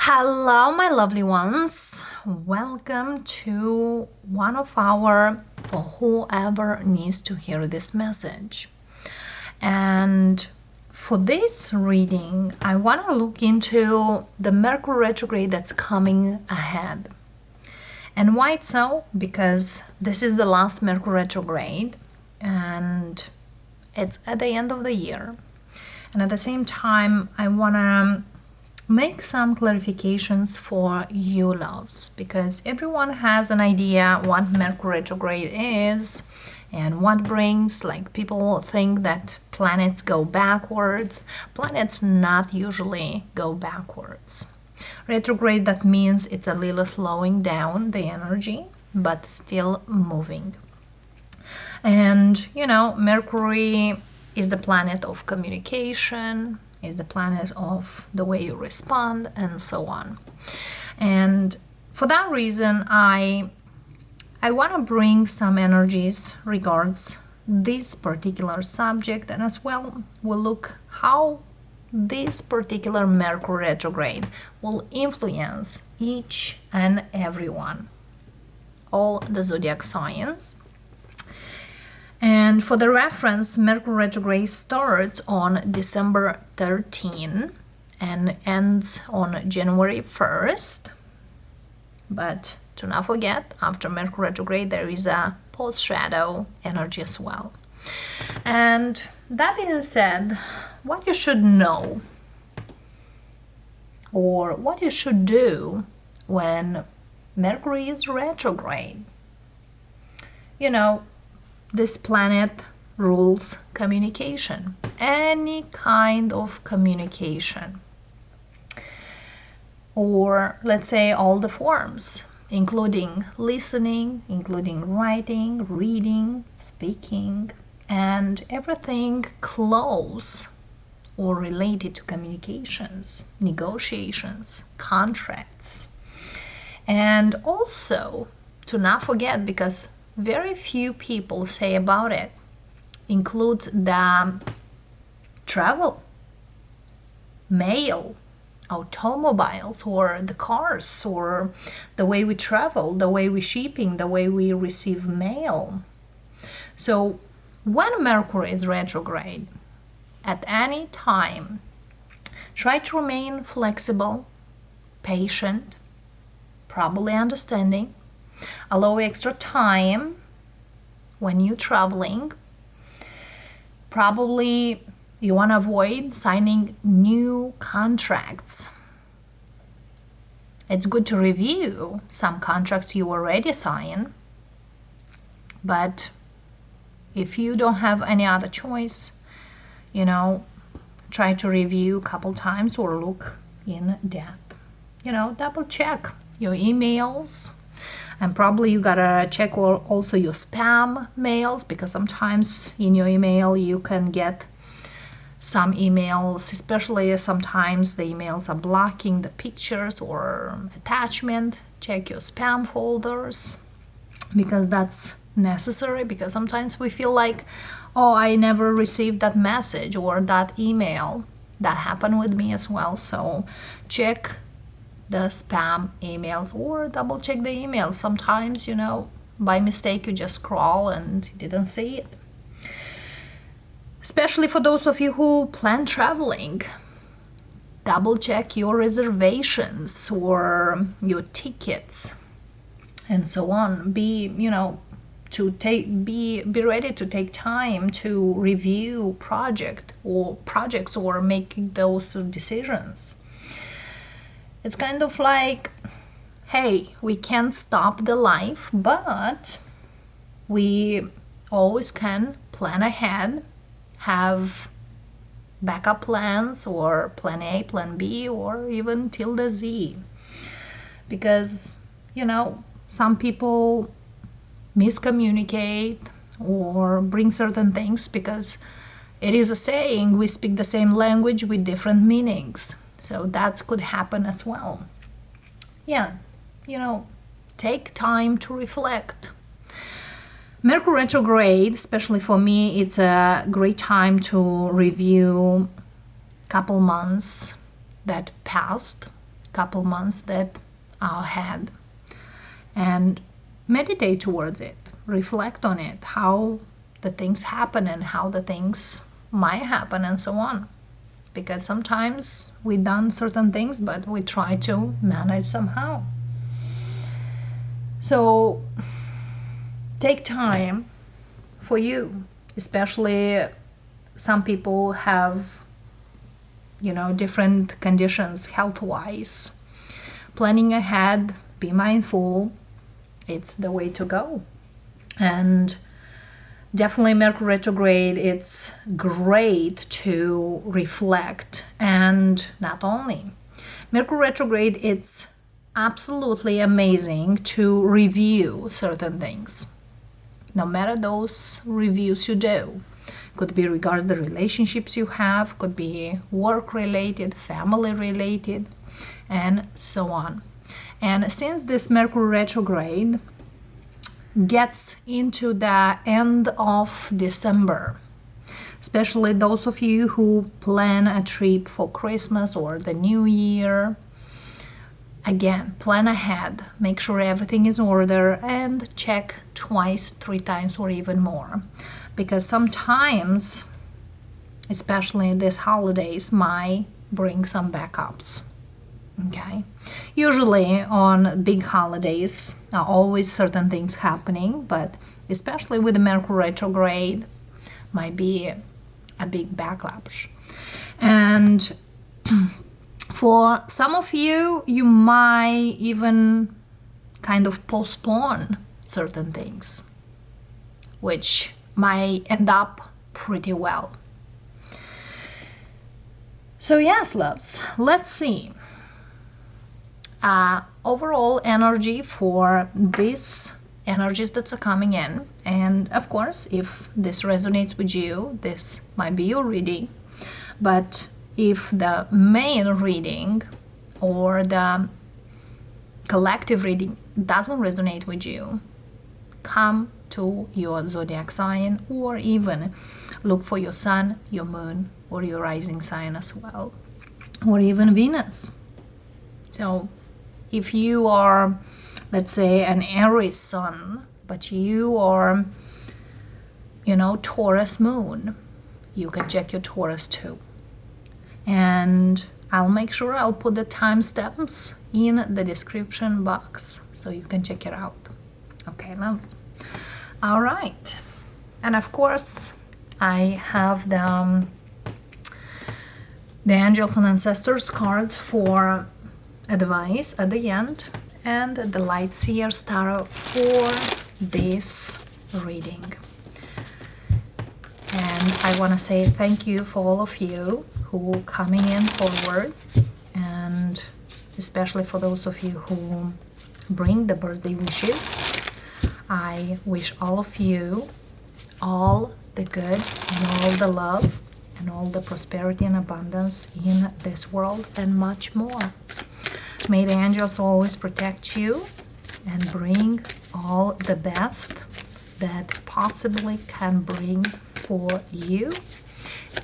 Hello, my lovely ones. Welcome to one of our, for whoever needs to hear this message. And for this reading, I want to look into the Mercury retrograde that's coming ahead. And why it's so? Because this is the last Mercury retrograde and it's at the end of the year. And at the same time, I want to make some clarifications for you loves, because everyone has an idea what Mercury retrograde is and what brings. Like, people think that planets go backwards. Planets not usually go backwards. Retrograde, that means it's a little slowing down the energy but still moving. And Mercury is the planet of communication, is the planet of the way you respond, and so on. And for that reason, I want to bring some energies regards this particular subject, and as well we'll look how this particular Mercury retrograde will influence each and every one, all the zodiac signs. And for the reference, Mercury retrograde starts on December 13 and ends on January 1st. But to not forget, after Mercury retrograde, there is a post-shadow energy as well. And that being said, what you should know or what you should do when Mercury is retrograde. This planet rules communication, any kind of communication, or let's say all the forms, including listening, including writing, reading, speaking, and everything close or related to communications, negotiations, contracts. And also, to not forget, because very few people say about it, includes the travel, mail, automobiles, or the cars, or the way we travel, the way we shipping, the way we receive mail. So when Mercury is retrograde, at any time, try to remain flexible, patient, probably understanding. Allow extra time when you're traveling. Probably you want to avoid signing new contracts. It's good to review some contracts you already signed, but if you don't have any other choice, try to review a couple times or look in depth. Double check your emails. And probably you gotta check also your spam mails, because sometimes in your email you can get some emails, especially sometimes the emails are blocking the pictures or attachment. Check your spam folders, because that's necessary, because sometimes we feel like, oh, I never received that message or that email. That happened with me as well. So check the spam emails or double check the emails. Sometimes, by mistake you just scroll and you didn't see it. Especially for those of you who plan traveling, double check your reservations or your tickets and so on. Be ready to take time to review projects or make those decisions. It's kind of like, hey, we can't stop the life, but we always can plan ahead, have backup plans, or plan A, plan B, or even till the Z. Because, some people miscommunicate or bring certain things, because it is a saying, we speak the same language with different meanings. So that could happen as well. Take time to reflect. Mercury retrograde, especially for me, it's a great time to review a couple months that passed couple months that are ahead, and meditate towards it, reflect on it, how the things happen and how the things might happen and so on. Because sometimes we done certain things, but we try to manage somehow. So take time for you, especially some people have, different conditions health-wise. Planning ahead, be mindful, it's the way to go. And definitely Mercury retrograde, it's great to reflect. And not only Mercury retrograde, it's absolutely amazing to review certain things. No matter those reviews you do, could be regarding the relationships you have, could be work related, family related, and so on. And since this Mercury retrograde gets into the end of December, especially those of you who plan a trip for Christmas or the New Year, again, plan ahead, make sure everything is in order, and check twice, 3 times, or even more. Because sometimes, especially these holidays, might bring some backups. Okay? Usually on big holidays, are always certain things happening, but especially with the Mercury retrograde, might be a big backlash. And for some of you, you might even kind of postpone certain things, which might end up pretty well. So yes, loves, let's see. Overall energy for these energies that are coming in. And of course, if this resonates with you, this might be your reading. But if the main reading or the collective reading doesn't resonate with you, come to your zodiac sign, or even look for your sun, your moon, or your rising sign as well, or even Venus. So if you are, let's say, an Aries sun, but you are, Taurus moon, you can check your Taurus too. And I'll make sure I'll put the timestamps in the description box so you can check it out. Okay, loves. All right. And of course, I have the Angels and Ancestors cards for advice at the end, and the Light Seers Tarot for this reading. And I want to say thank you for all of you who coming in forward, and especially for those of you who bring the birthday wishes. I wish all of you all the good and all the love and all the prosperity and abundance in this world and much more. May the angels always protect you and bring all the best that possibly can bring for you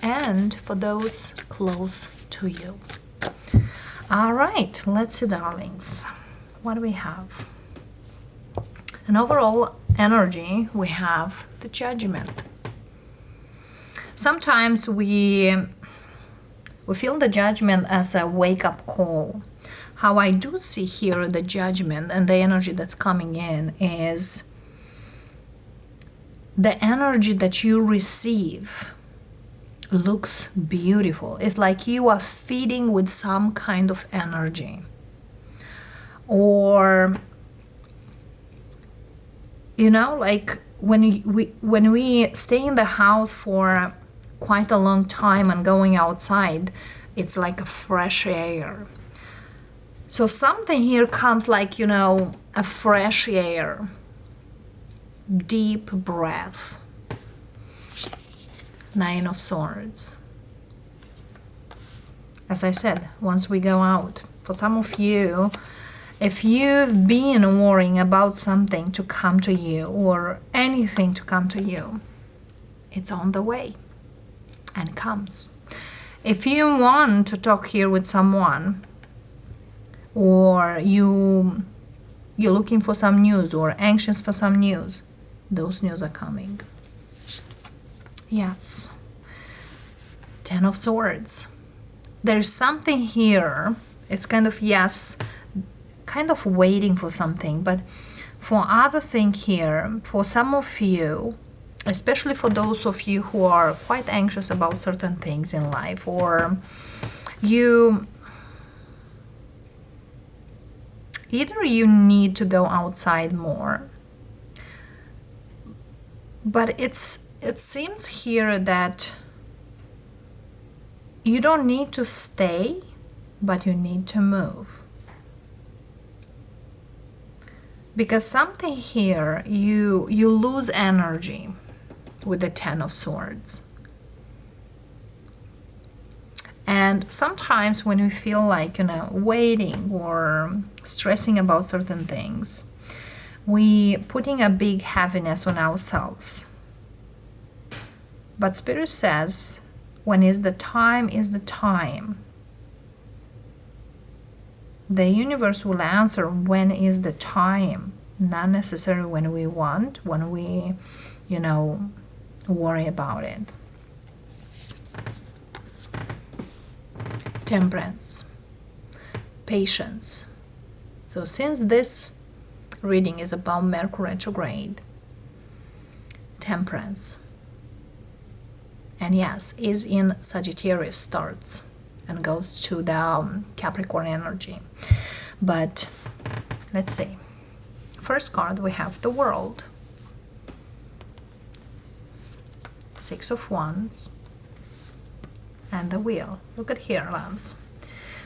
and for those close to you. All right, let's see, darlings. What do we have? An overall energy, we have the Judgment. Sometimes we feel the Judgment as a wake-up call. How I do see here the Judgment and the energy that's coming in is the energy that you receive looks beautiful. It's like you are feeding with some kind of energy. Or like when we stay in the house for quite a long time and going outside, it's like a fresh air. So something here comes like, a fresh air, deep breath. 9 of Swords. As I said, once we go out, for some of you, if you've been worrying about something to come to you or anything to come to you, it's on the way and comes. If you want to talk here with someone, or you're looking for some news or anxious for some news, those news are coming. Yes. Ten of Swords. There's something here. It's kind of, yes, kind of waiting for something, but for other thing here, for some of you, especially for those of you who are quite anxious about certain things in life, or you either you need to go outside more, but it seems here that you don't need to stay, but you need to move. Because something here, you lose energy with the Ten of Swords. And sometimes when we feel like, waiting or stressing about certain things, we putting a big heaviness on ourselves. But Spirit says, when is the time, is the time. The universe will answer when is the time, not necessarily when we want, when we, worry about it. Temperance, patience. So since this reading is about Mercury retrograde, temperance, and yes, is in Sagittarius, starts and goes to the Capricorn energy. But let's see. First card, we have the World. Six of Wands. And the Wheel. Look at here, loves.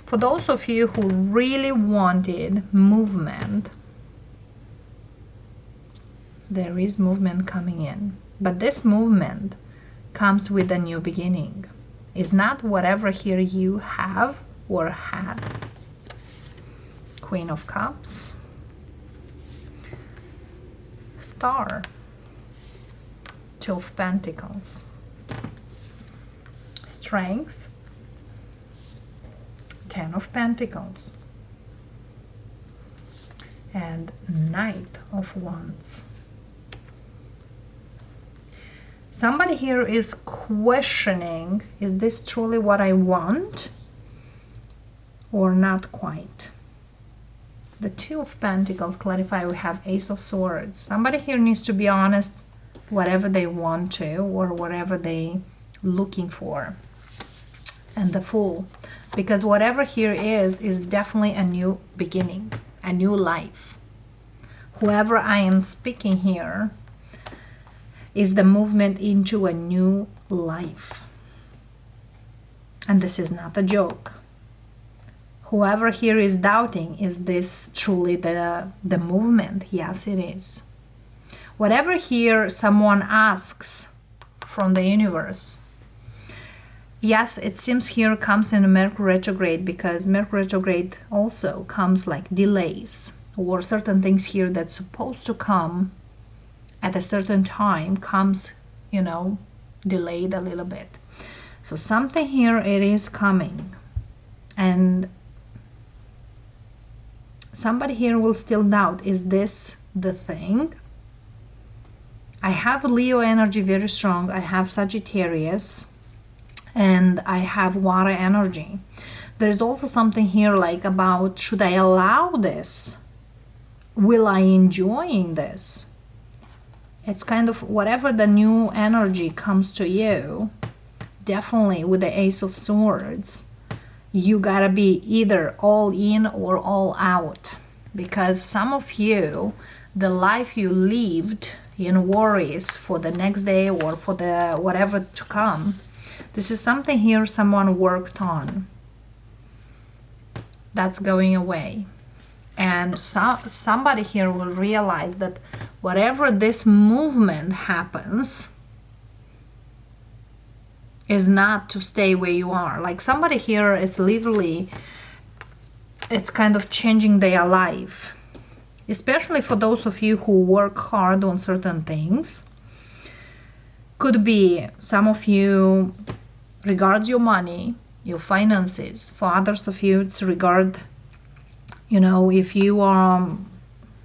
For those of you who really wanted movement, there is movement coming in. But this movement comes with a new beginning. It's not whatever here you have or had. Queen of Cups. Star. Two of Pentacles. Strength. Ten of Pentacles. And Knight of Wands. Somebody here is questioning, is this truly what I want or not quite? The Two of Pentacles clarify we have Ace of Swords. Somebody here needs to be honest, whatever they want to or whatever they looking for. And the Fool, because whatever here is definitely a new beginning, a new life. Whoever I am speaking here is the movement into a new life. And this is not a joke. Whoever here is doubting, is this truly the movement? Yes, it is. Whatever here someone asks from the universe, yes, it seems here comes in a Mercury retrograde, because Mercury retrograde also comes like delays, or certain things here that's supposed to come at a certain time comes, delayed a little bit. So something here, it is coming. And somebody here will still doubt, is this the thing? I have Leo energy very strong. I have Sagittarius. And I have water energy. There's also something here like about, should I allow this? Will I enjoying this? It's kind of whatever the new energy comes to you, definitely with the Ace of Swords, you gotta be either all in or all out. Because some of you, the life you lived in worries for the next day or for the whatever to come, this is something here someone worked on. That's going away. And somebody here will realize that whatever this movement happens is not to stay where you are. Like somebody here is literally, it's kind of changing their life. Especially for those of you who work hard on certain things. Could be some of you regards your money, your finances. For others of you, it's regard You know, if you are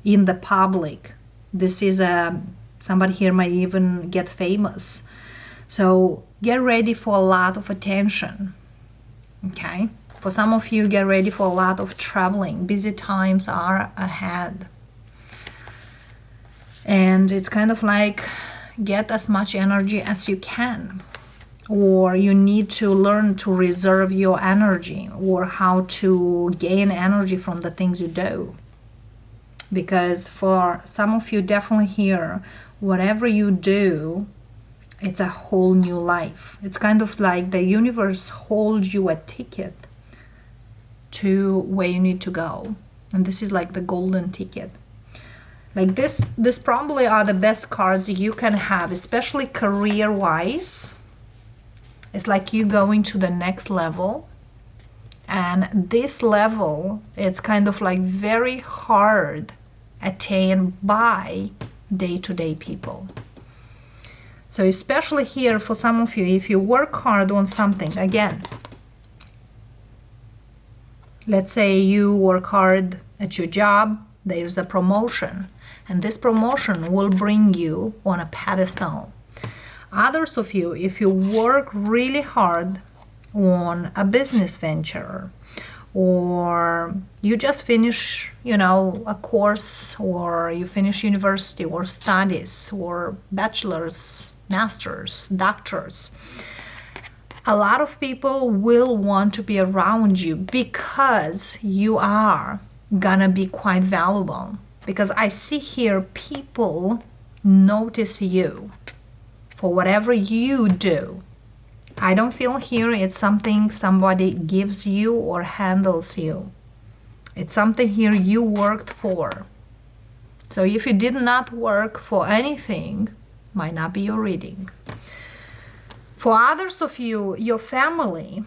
in the public, this is somebody here might even get famous. So get ready for a lot of attention. Okay? For some of you, get ready for a lot of traveling. Busy times are ahead. And it's kind of like get as much energy as you can. Or you need to learn to reserve your energy, or how to gain energy from the things you do. Because for some of you, definitely here, whatever you do, it's a whole new life. It's kind of like the universe holds you a ticket to where you need to go. And this is like the golden ticket. Like this probably are the best cards you can have, especially career-wise. It's like you going to the next level. And this level, it's kind of like very hard attained by day-to-day people. So especially here for some of you, if you work hard on something, again, let's say you work hard at your job, there's a promotion, and this promotion will bring you on a pedestal. Others of you, if you work really hard on a business venture, or you just finish, you know, a course, or you finish university or studies, or bachelor's, master's, doctors, a lot of people will want to be around you because you are gonna be quite valuable. Because I see here people notice you for whatever you do. I don't feel here it's something somebody gives you or handles you. It's something here you worked for. So if you did not work for anything, might not be your reading. For others of you, your family,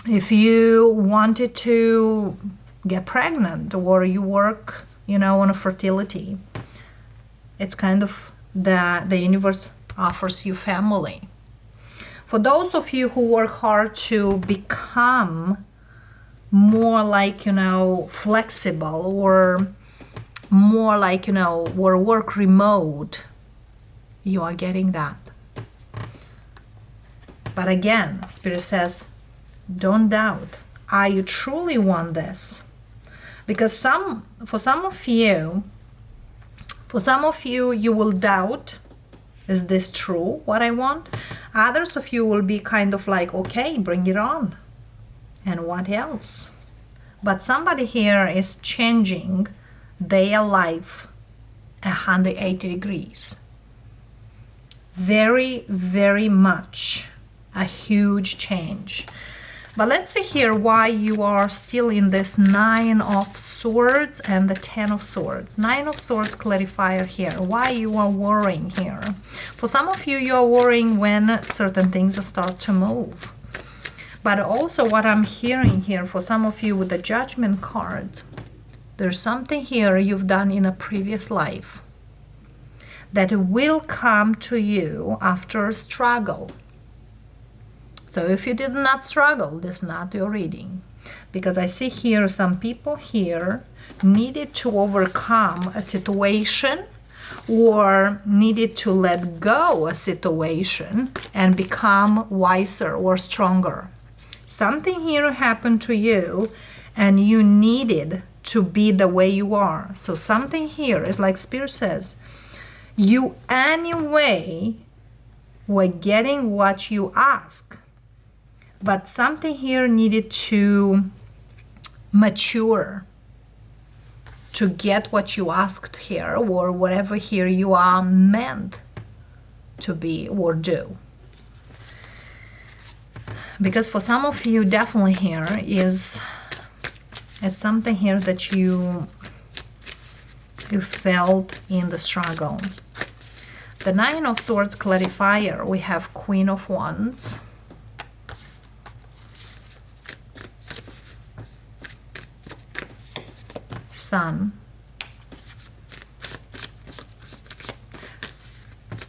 if you wanted to get pregnant, or you work, you know, on a fertility, it's kind of the universe offers you family. For those of you who work hard to become more like, you know, flexible, or more like, you know, or work remote, you are getting that. But again, Spirit says, don't doubt. Are you truly want this? Because for some of you, you will doubt, is this true, what I want? Others of you will be kind of like, okay, bring it on. And what else? But somebody here is changing their life 180 degrees. Very, very much a huge change. But let's see here why you are still in this 9 of Swords and the 10 of Swords. 9 of Swords clarifier here. Why you are worrying here? For some of you, you're worrying when certain things start to move. But also what I'm hearing here, for some of you with the Judgment card, there's something here you've done in a previous life that will come to you after a struggle. So if you did not struggle, this is not your reading. Because I see here some people here needed to overcome a situation, or needed to let go a situation and become wiser or stronger. Something here happened to you and you needed to be the way you are. So something here is like Spirit says, you anyway were getting what you asked. But something here needed to mature to get what you asked here, or whatever here you are meant to be or do. Because for some of you, definitely here is something here that you felt in the struggle. The 9 of Swords clarifier, we have Queen of Wands, Sun.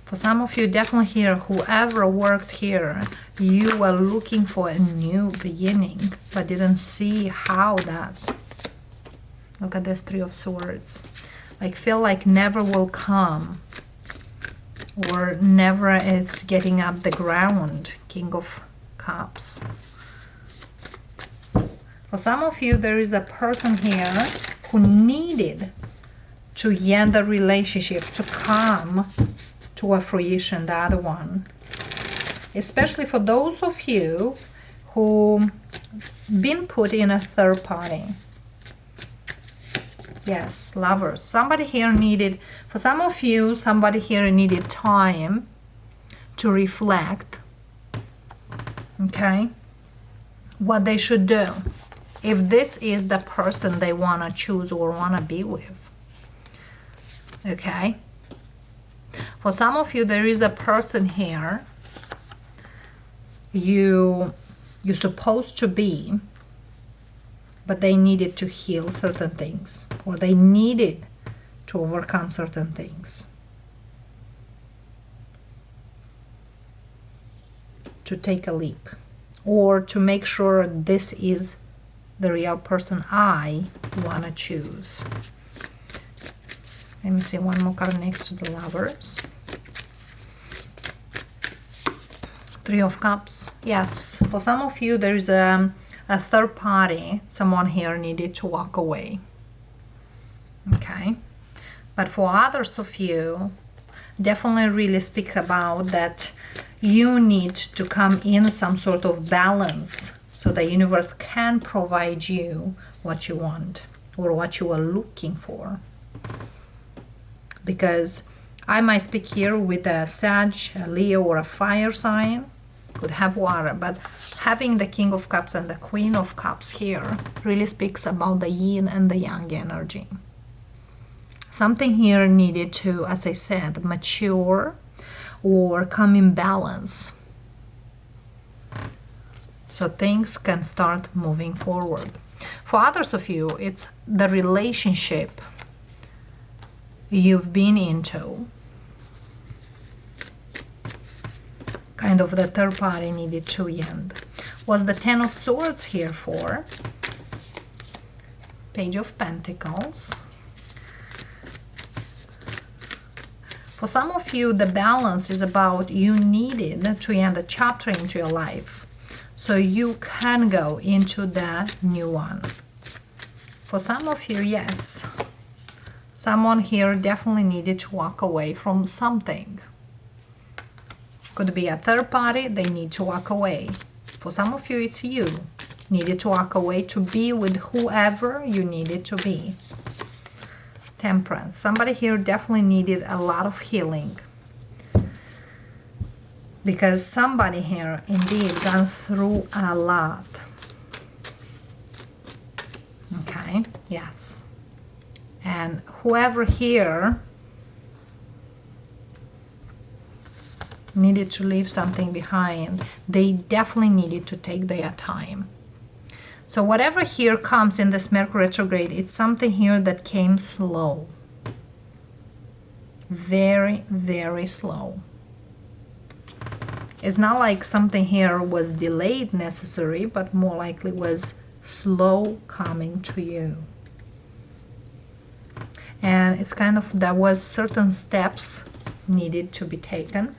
For some of you, definitely here, whoever worked here, you were looking for a new beginning, but didn't see how that Look at this Three of Swords. Like feel like never will come, or never it's getting up the ground. King of Cups. For some of you, there is a person here who needed to end the relationship, to come to a fruition, the other one. Especially for those of you who been put in a third party. Yes, Lovers. Somebody here needed, for some of you, somebody here needed time to reflect, okay, what they should do. If this is the person they want to choose or want to be with. Okay. For some of you, there is a person here you're supposed to be, but they needed to heal certain things, or they needed to overcome certain things, to take a leap, or to make sure this is the real person I want to choose. Let me see one more card next to the Lovers. Three of Cups. Yes, for some of you, there is a third party. Someone here needed to walk away. Okay. But for others of you, definitely really speak about that you need to come in some sort of balance so the universe can provide you what you want or what you are looking for. Because I might speak here with a Sag, a Leo, or a fire sign, could have water, but having the King of Cups and the Queen of Cups here really speaks about the yin and the yang energy. Something here needed to, as I said, mature or come in balance, so things can start moving forward. For others of you, it's the relationship you've been into. Kind of the third party needed to end. Was the Ten of Swords here for? Page of Pentacles. For some of you, the balance is about you needed to end a chapter into your life so you can go into the new one. For some of you, yes, someone here definitely needed to walk away from something. Could be a third party, they need to walk away. For some of you, it's you needed to walk away to be with whoever you needed to be. Temperance. Somebody here definitely needed a lot of healing, because somebody here indeed gone through a lot. Okay, yes. And whoever here needed to leave something behind, they definitely needed to take their time. So whatever here comes in this Mercury retrograde, it's something here that came slow. Very, very slow. It's not like something here was delayed necessary, but more likely was slow coming to you. And it's kind of, there was certain steps needed to be taken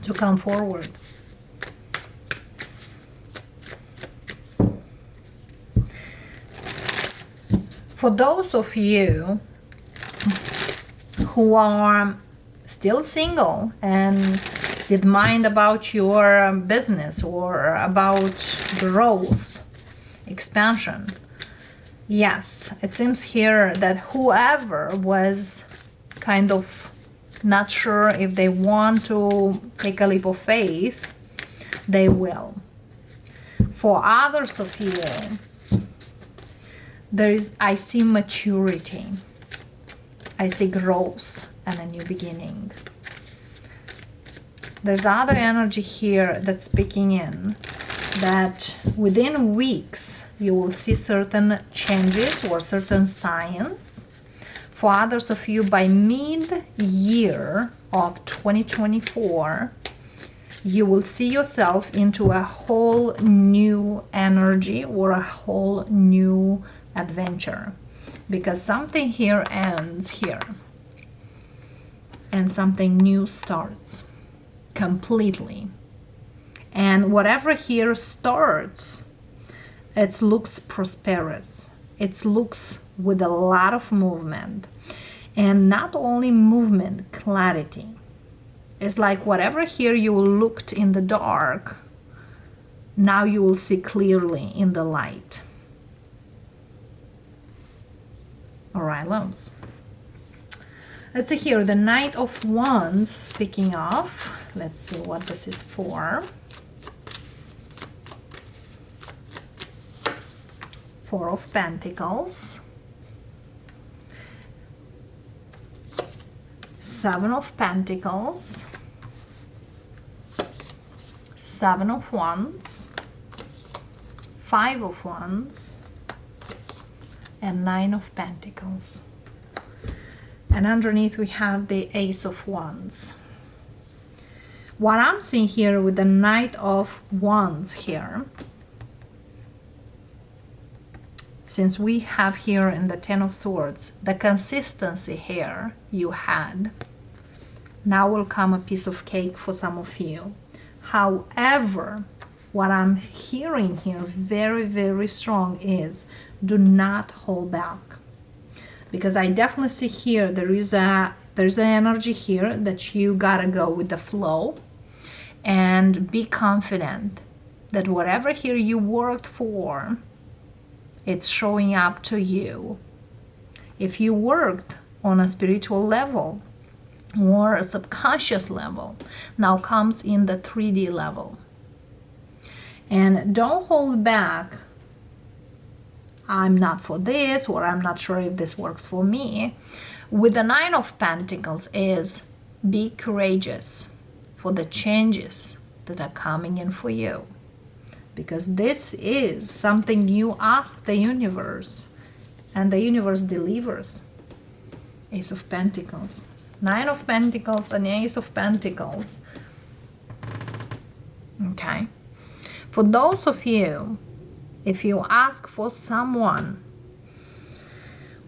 to come forward. For those of you who are still single and did mind about your business or about growth, expansion, yes, it seems here that whoever was kind of not sure if they want to take a leap of faith, they will. For others of you, I see maturity, I see growth and a new beginning. There's other energy here that's speaking in that within weeks you will see certain changes or certain signs. For others of you, by mid-year of 2024, you will see yourself into a whole new energy or a whole new adventure. because something here ends here and something new starts completely. And whatever here starts, it looks prosperous. It looks with a lot of movement. And not only movement, clarity. It's like whatever here you looked in the dark, now you will see clearly in the light. All right, loves. Let's see here, the Knight of Wands, speaking of. Let's see what this is for. Four of Pentacles. Seven of Pentacles. Seven of Wands. Five of Wands. And Nine of Pentacles. And underneath we have the Ace of Wands. What I'm seeing here with the Knight of Wands here, since we have here in the Ten of Swords, the consistency here you had, now will come a piece of cake for some of you. However, what I'm hearing here very, very strong is do not hold back. Because I definitely see here there's an energy here that you gotta go with the flow and be confident that whatever here you worked for, it's showing up to you. If you worked on a spiritual level or a subconscious level, now comes in the 3D level. And don't hold back. I'm not for this, or I'm not sure if this works for me. With the Nine of Pentacles is be courageous for the changes that are coming in for you. Because this is something you ask the universe, and the universe delivers. Ace of Pentacles. Nine of Pentacles and Ace of Pentacles. Okay. For those of you, if you ask for someone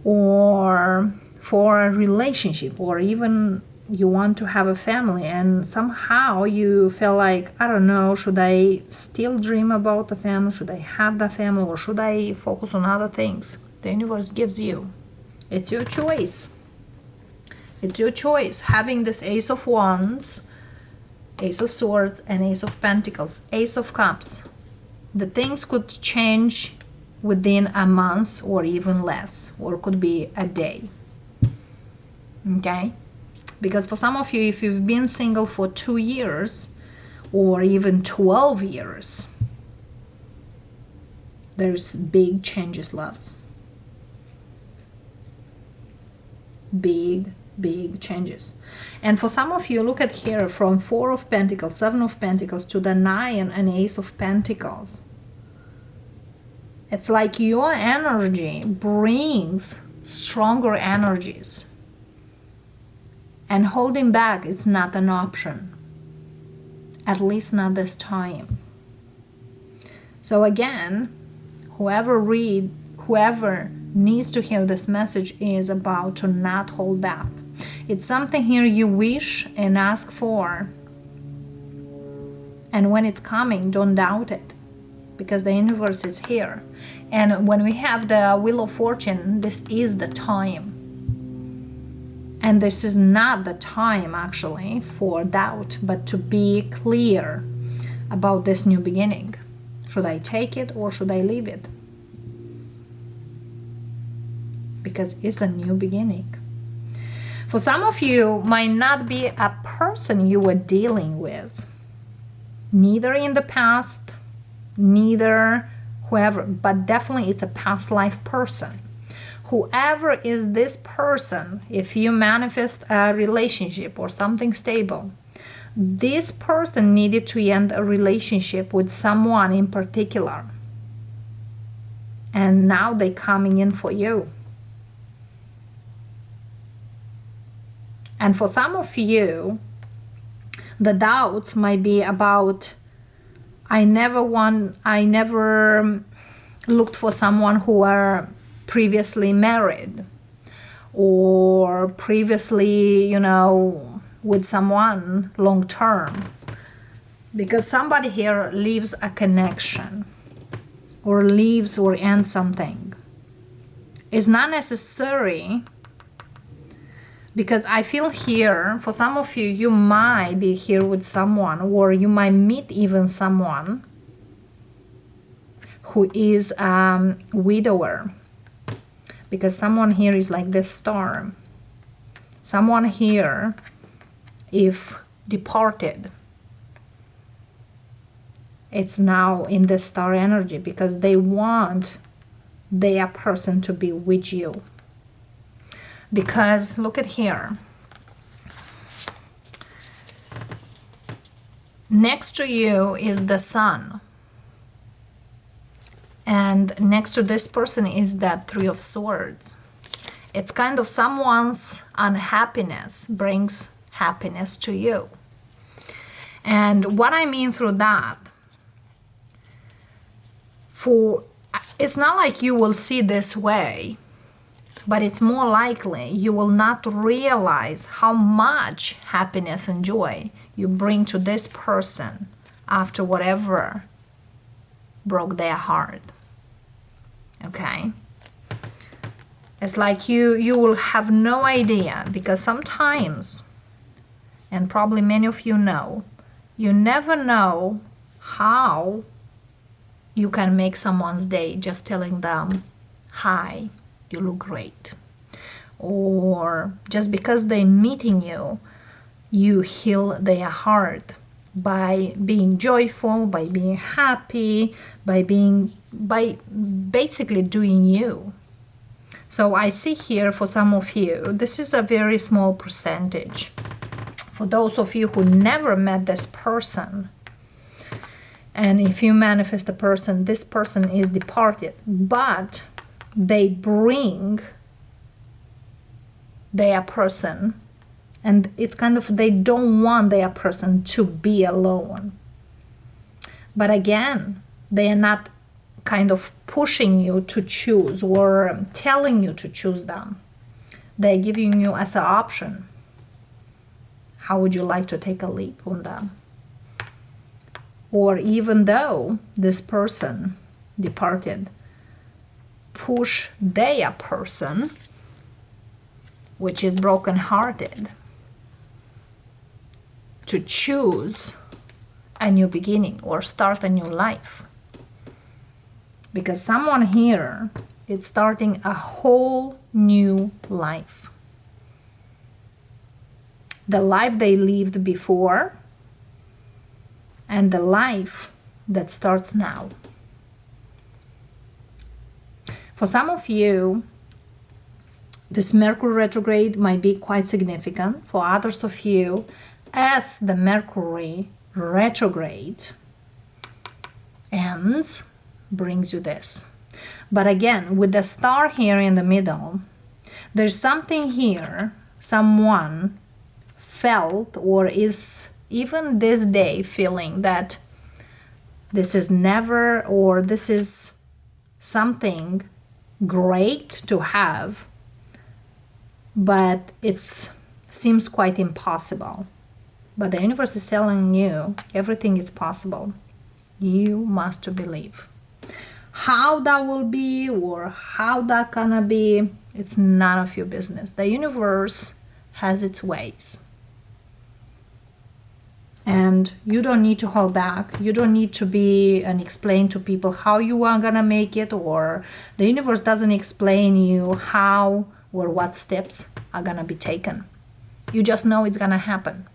or for a relationship, or even you want to have a family and somehow you feel like, I don't know, should I still dream about the family? Should I have the family, or should I focus on other things? The universe gives you. It's your choice. It's your choice. Having this Ace of Wands, Ace of Swords, and Ace of Pentacles, Ace of Cups. The things could change within a month or even less, or could be a day. Okay? Because for some of you, if you've been single for 2 years or even 12 years, there's big changes, loves. Big changes. And for some of you, look at here, from Four of Pentacles, Seven of Pentacles to the Nine and Ace of Pentacles. It's like your energy brings stronger energies. And holding back is not an option. At least not this time. So again, whoever needs to hear this message is about to not hold back. It's something here you wish and ask for. And when it's coming, don't doubt it. Because the universe is here. And when we have the Wheel of Fortune, this is the time. And this is not the time, actually, for doubt, but to be clear about this new beginning. Should I take it or should I leave it? Because it's a new beginning. For some of you, might not be a person you were dealing with. Neither in the past, neither whoever, but definitely it's a past life person. Whoever is this person, if you manifest a relationship or something stable, this person needed to end a relationship with someone in particular. And now they're coming in for you. And for some of you, the doubts might be about, I never looked for someone who are previously married, or previously, you know, with someone long term, because somebody here leaves a connection or leaves or ends something. It's not necessary, because I feel here for some of you, you might be here with someone, or you might meet even someone who is a widower, because someone here is like this star. Someone here, if departed, it's now in the star energy, because they want their person to be with you. Because look at here, next to you is the sun, and next to this person is that Three of Swords. It's kind of someone's unhappiness brings happiness to you. And what I mean through that, it's not like you will see this way, but it's more likely you will not realize how much happiness and joy you bring to this person after whatever broke their heart. Okay? It's like you will have no idea, because sometimes, and probably many of you know, you never know how you can make someone's day just telling them, hi, you look great. Or just because they're meeting you, you heal their heart by being joyful, by being happy, by basically doing you. So I see here for some of you, this is a very small percentage. For those of you who never met this person, and if you manifest a person, this person is departed, but they bring their person, and it's kind of, they don't want their person to be alone. But again, they are not kind of pushing you to choose or telling you to choose them. They're giving you as an option. How would you like to take a leap on them? Or even though this person departed, push their person, which is broken-hearted, to choose a new beginning or start a new life. Because someone here is starting a whole new life. The life they lived before and the life that starts now. For some of you, this Mercury retrograde might be quite significant. For others of you, as the Mercury retrograde ends, brings you this. But again, with the star here in the middle, there's something here, someone felt or is even this day feeling that this is never, or this is something great to have, but it seems quite impossible. But the universe is telling you everything is possible. You must believe. How that will be or how that gonna be, it's none of your business. The universe has its ways. And you don't need to hold back. You don't need to be and explain to people how you are gonna make it, or the universe doesn't explain you how or what steps are gonna be taken. You just know it's gonna happen.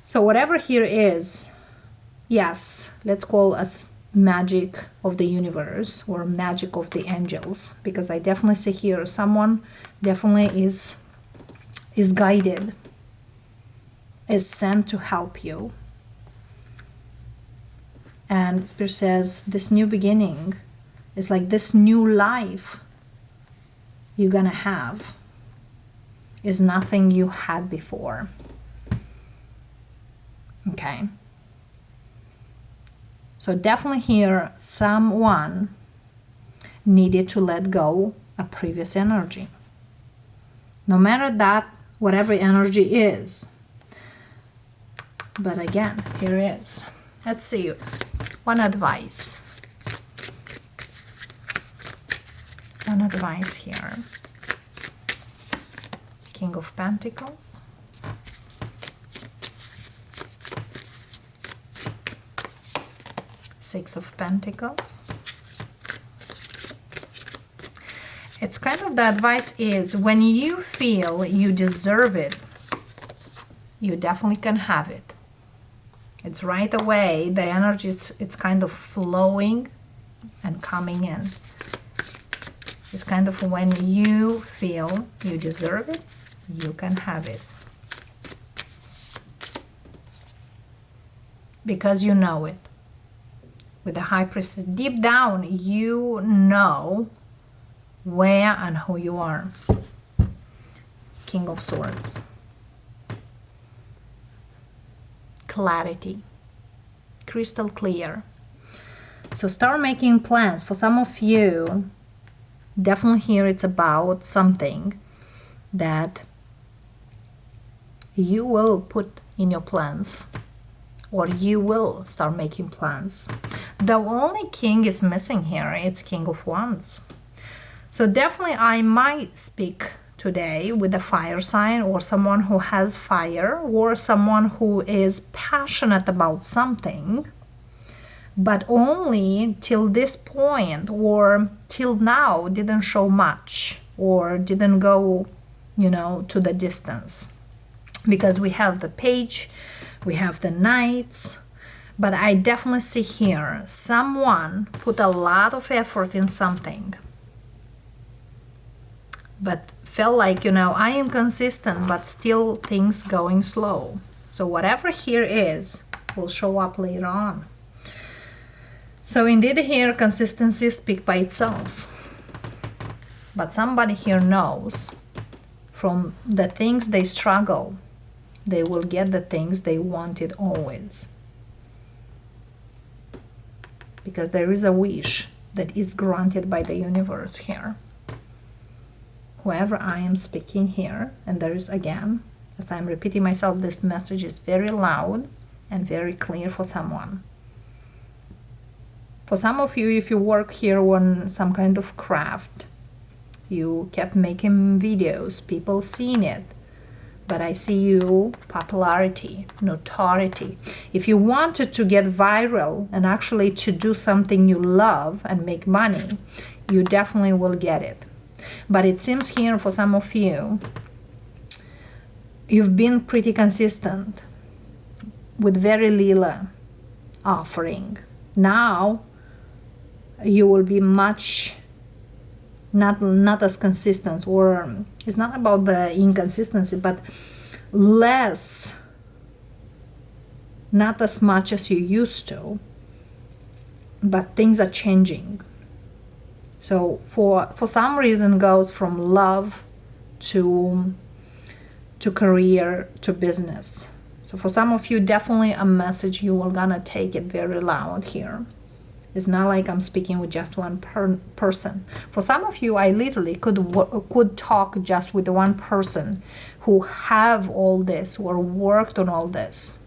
So whatever here is, yes, let's call us magic of the universe or magic of the angels, because I definitely see here someone definitely is guided, is sent to help you. And Spirit says this new beginning is like this new life you're gonna have is nothing you had before. Okay. So definitely here someone, needed to let go a previous energy. No matter that, whatever energy is. But again, here it is. Let's see. One advice. One advice here. King of Pentacles. Six of Pentacles. It's kind of, the advice is, when you feel you deserve it, you definitely can have it. It's right away, the energy is, it's kind of flowing and coming in. It's kind of when you feel you deserve it, you can have it. Because you know it. With the High Priestess, deep down, you know where and who you are. King of Swords. Clarity. Crystal clear. So start making plans. For some of you, definitely here it's about something that you will put in your plans, or you will start making plans. The only king is missing here. It's King of Wands. So definitely I might speak today with a fire sign, or someone who has fire, or someone who is passionate about something, but only till this point or till now didn't show much, or didn't go, you know, to the distance. Because we have the Page, we have the Knights, but I definitely see here someone put a lot of effort in something, but felt like, you know, I am consistent, but still things going slow. So whatever here is will show up later on. So indeed here consistency speaks by itself. But somebody here knows from the things they struggle, they will get the things they wanted always. Because there is a wish that is granted by the universe here. Whoever I am speaking here, and there is, again, as I'm repeating myself, this message is very loud and very clear for someone. For some of you, if you work here on some kind of craft, you kept making videos, people seeing it, but I see you popularity, notoriety. If you wanted to get viral and actually to do something you love and make money, you definitely will get it. But it seems here for some of you, you've been pretty consistent with very little offering. Now you will be much not as consistent, or it's not about the inconsistency, but less, not as much as you used to, but things are changing. So for some reason goes from love to career to business. So for some of you, definitely a message, you are gonna take it very loud here. It's not like I'm speaking with just one person. For some of you, I literally could talk just with one person who have all this or worked on all this.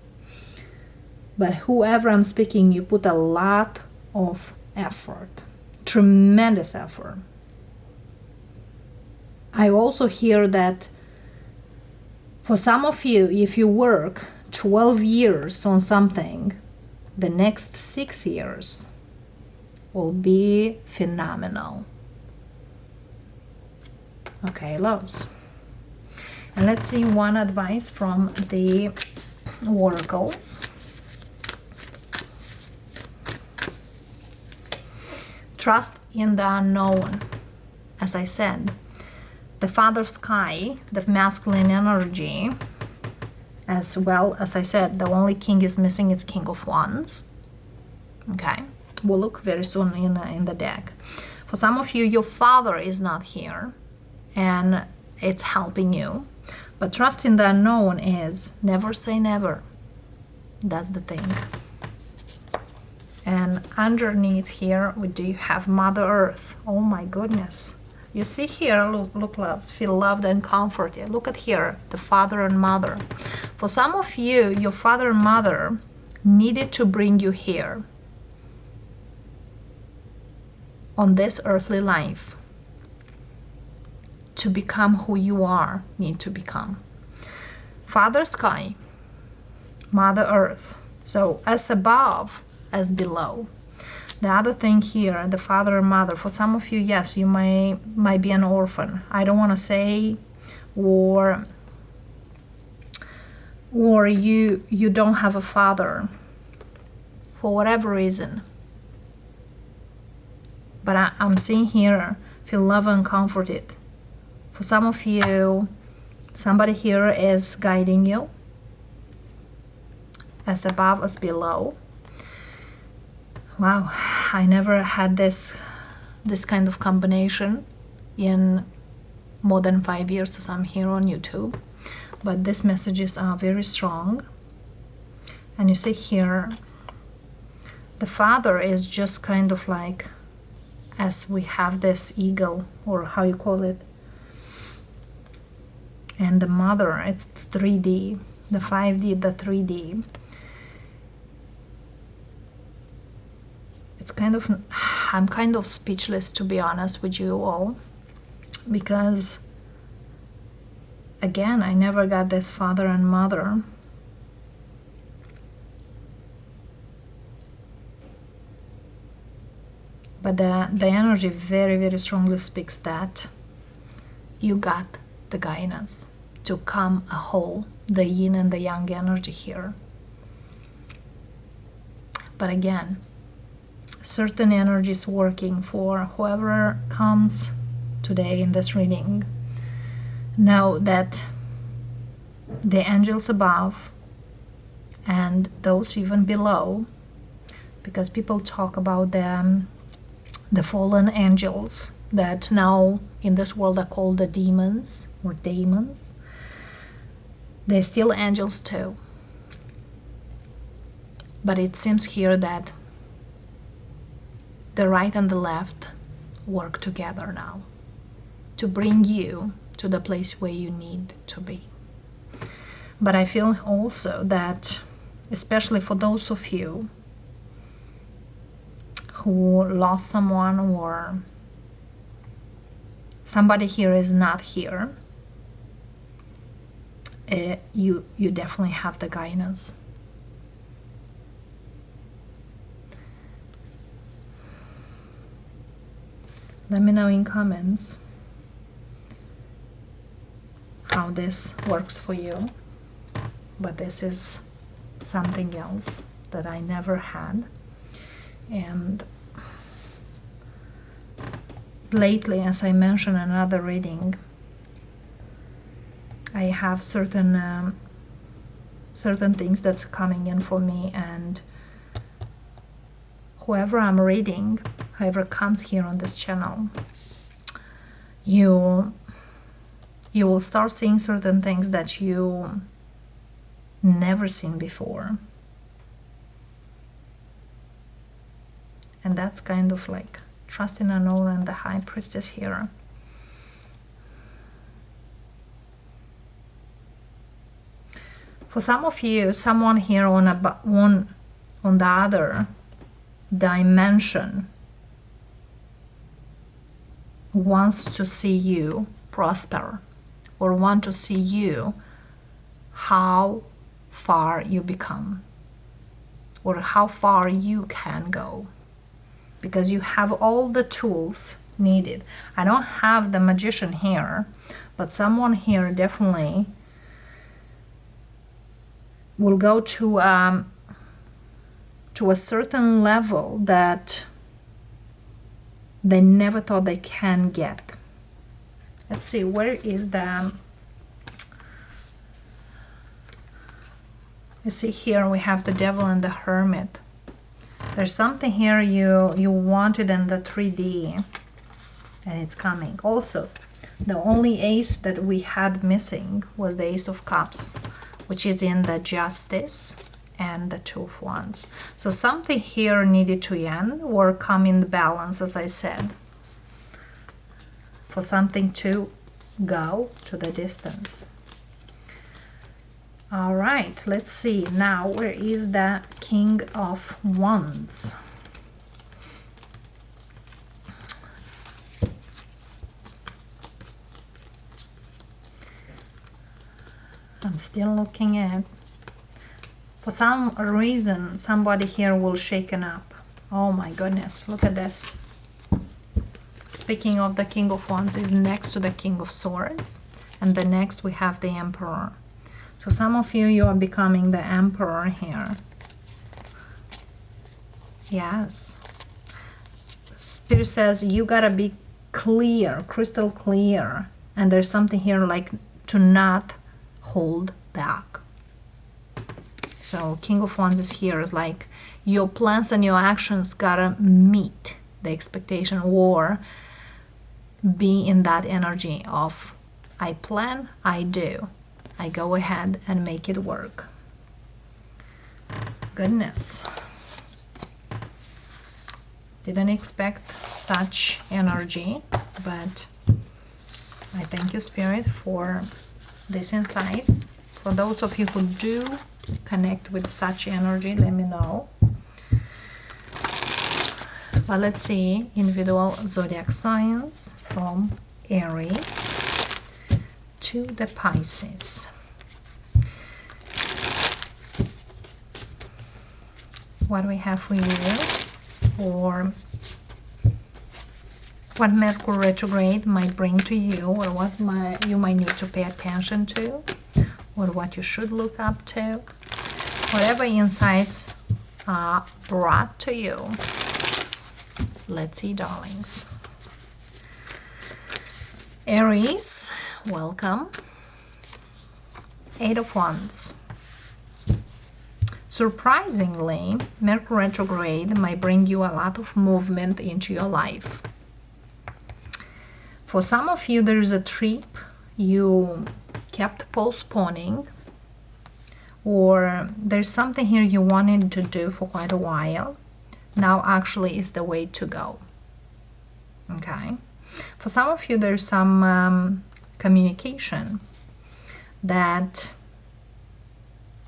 But whoever I'm speaking, you put a lot of effort, tremendous effort. I also hear that for some of you, if you work 12 years on something, the next 6 years will be phenomenal. Okay, loves. And let's see one advice from the oracles. Trust in the unknown. As I said, the Father Sky, the masculine energy, as well as I said, the only king is missing is King of Wands. Okay, we'll look very soon in the deck. For some of you, your father is not here, and it's helping you. But trust in the unknown is never say never. That's the thing. And underneath here we do have Mother Earth. Oh my goodness. You see here, look, loves, feel loved and comforted. Look at here, the father and mother. For some of you, your father and mother needed to bring you here on this earthly life to become who you are, need to become. Father Sky, Mother Earth. So as above, as below. The other thing here, the father and mother, for some of you, yes, you might be an orphan. I don't want to say, or you don't have a father for whatever reason. But I'm seeing here, feel loved and comforted. For some of you, somebody here is guiding you, as above as below. Wow, I never had this kind of combination in more than 5 years as I'm here on YouTube. But these messages are very strong. And you see here, the father is just kind of like, as we have this eagle, or how you call it. And the mother, it's 3D, the 5D, the 3D. It's kind of, I'm kind of speechless, to be honest with you all, because again, I never got this father and mother. But the energy very, very strongly speaks that you got the guidance to come a whole, the yin and the yang energy here. But again, certain energies working for whoever comes today in this reading. Know that the angels above and those even below, because people talk about them, the fallen angels that now in this world are called the demons or daemons. They're still angels too. But it seems here that the right and the left work together now to bring you to the place where you need to be. But I feel also that, especially for those of you who lost someone, or somebody here is not here, you definitely have the guidance. Let me know in comments how this works for you. But this is something else that I never had. And lately, as I mentioned in another reading, I have certain things that's coming in for me, and whoever I'm reading, whoever comes here on this channel, you will start seeing certain things that you never seen before. And that's kind of like trusting unknown and the High Priestess here. For some of you, someone here on the other dimension wants to see you prosper, or want to see you how far you become, or how far you can go, because you have all the tools needed. I don't have the magician here, but someone here definitely will go to a certain level that they never thought they can get. Let's see, where is the... You see here we have the Devil and the Hermit. There's something here you wanted in the 3D, and it's coming. Also, the only ace that we had missing was the Ace of Cups, which is in the Justice and the Two of Wands. So something here needed to end or come in the balance, as I said, for something to go to the distance. All right, let's see now, where is the King of Wands? I'm still looking at, for some reason, somebody here will shaken up. Oh my goodness, look at this. Speaking of the King of Wands, is next to the King of Swords. And the next we have the Emperor. So some of you are becoming the Emperor here. Yes. Spirit says you gotta be clear, crystal clear. And there's something here like to not hold back. So King of Wands is here, is like your plans and your actions gotta meet the expectation or be in that energy of I plan, I do. I go ahead and make it work. Goodness. Didn't expect such energy, but I thank you, Spirit, for these insights. For those of you who do connect with such energy, let me know. But let's see individual zodiac signs from Aries to the Pisces. What do we have for you, or what Mercury retrograde might bring to you, or what you might need to pay attention to, or what you should look up to. Whatever insights are brought to you. Let's see, darlings. Aries, welcome. Eight of Wands. Surprisingly, Mercury retrograde might bring you a lot of movement into your life. For some of you, there is a trip you kept postponing, or there's something here you wanted to do for quite a while. Now actually is the way to go. Okay. For some of you, there's some communication that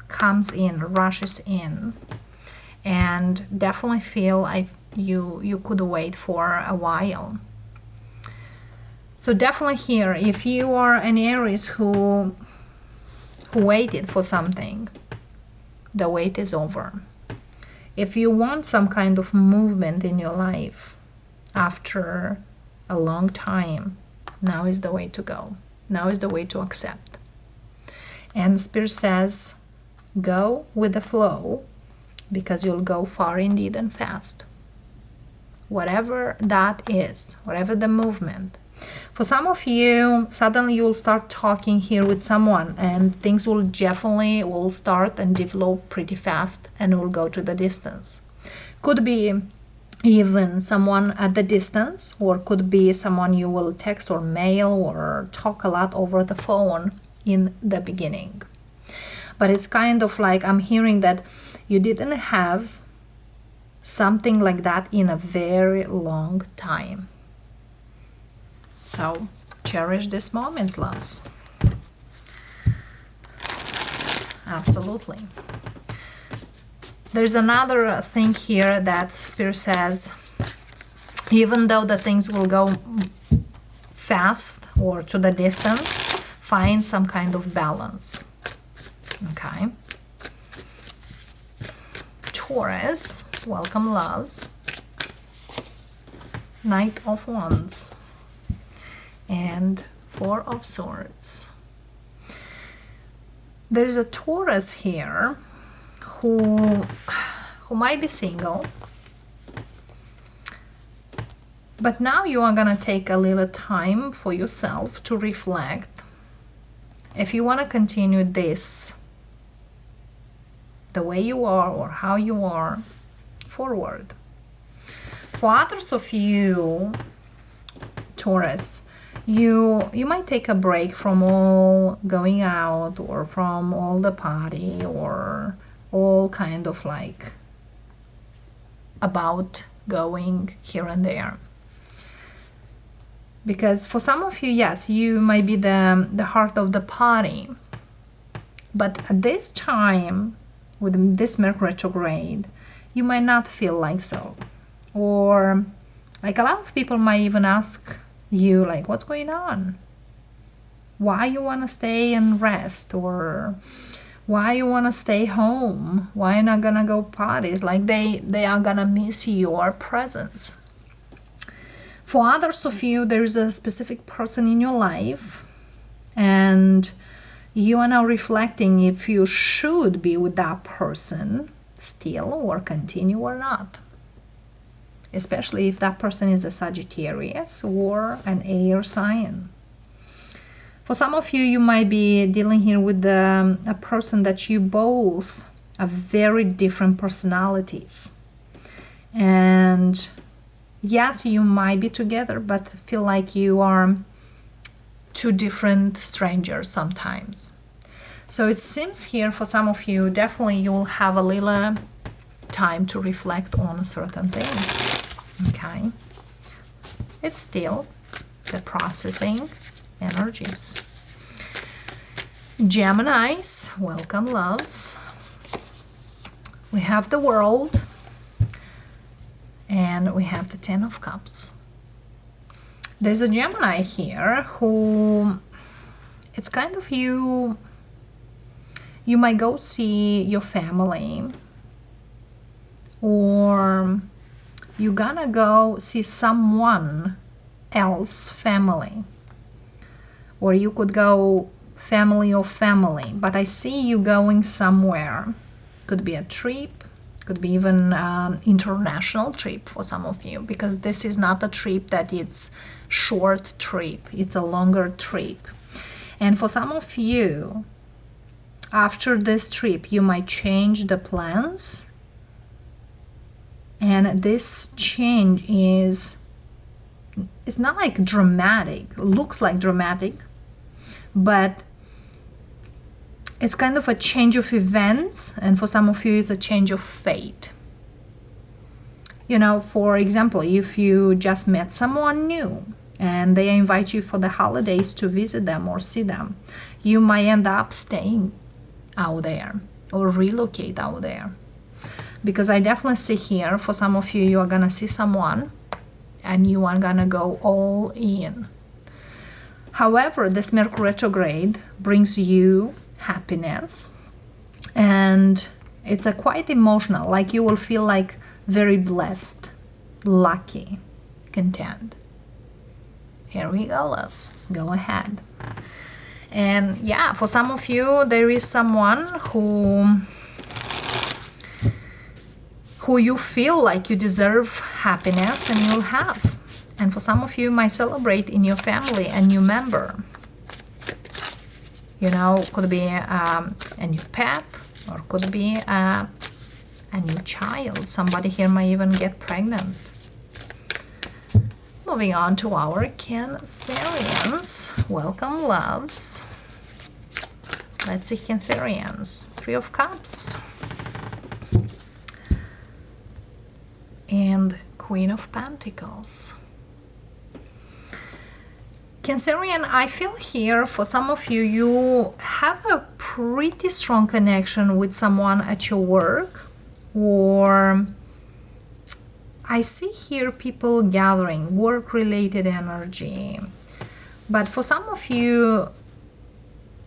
comes in, rushes in, and definitely feel you could wait for a while. So definitely here, if you are an Aries who waited for something, the wait is over. If you want some kind of movement in your life after a long time, now is the way to go. Now is the way to accept. And Spirit says, go with the flow, because you'll go far indeed and fast. Whatever that is, whatever the movement. For some of you, suddenly you'll start talking here with someone, and things will definitely start and develop pretty fast, and will go to the distance. Could be even someone at the distance, or could be someone you will text or mail or talk a lot over the phone in the beginning. But it's kind of like I'm hearing that you didn't have something like that in a very long time. So cherish these moments, loves. Absolutely. There's another thing here that Spirit says, even though the things will go fast or to the distance, find some kind of balance. Okay. Taurus, welcome, loves. Knight of Wands and Four of Swords. There's a Taurus here who might be single, but now you are gonna take a little time for yourself to reflect if you want to continue this the way you are or how you are forward. For others of you, Taurus, you might take a break from all going out or from all the party or all kind of like about going here and there. Because for some of you, yes, you might be the heart of the party, but at this time with this Mercury retrograde, you might not feel like so. Or like a lot of people might even ask you like, what's going on? Why you want to stay and rest? Or why you want to stay home? Why you not gonna go parties? Like they are gonna miss your presence. For others of you, there is a specific person in your life, and you are now reflecting if you should be with that person still or continue or not. Especially if that person is a Sagittarius or an air sign. For some of you, you might be dealing here with a person that you both are very different personalities. And yes, you might be together, but feel like you are two different strangers sometimes. So it seems here for some of you, definitely you will have a little time to reflect on certain things. Okay? It's still the processing energies. Geminis, welcome loves. We have the World, and we have the Ten of Cups. There's a Gemini here who, it's kind of you might go see your family, or you're gonna go see someone else family, or you could go family of family, but I see you going somewhere. Could be a trip, could be even international trip for some of you, because this is not a trip that it's short trip, it's a longer trip. And for some of you, after this trip, you might change the plans, and this change is, it's not like dramatic, looks like dramatic, but it's kind of a change of events, and for some of you it's a change of fate. You know, for example, if you just met someone new and they invite you for the holidays to visit them or see them, you might end up staying out there or relocate out there. Because I definitely see here, for some of you, you are gonna see someone and you are gonna go all in. However, this Mercury retrograde brings you happiness, and it's a quite emotional, like you will feel like very blessed, lucky, content. Here we go, loves. Go ahead. And yeah, for some of you, there is someone who you feel like you deserve happiness and you'll have. And for some of you, might celebrate in your family a new member. You know, could be a new pet, or could be a new child. Somebody here might even get pregnant. Moving on to our Cancerians. Welcome, loves. Let's see, Cancerians. Three of Cups. And Queen of Pentacles. Cancerian, I feel here for some of you, you have a pretty strong connection with someone at your work, or I see here people gathering, work-related energy. But for some of you,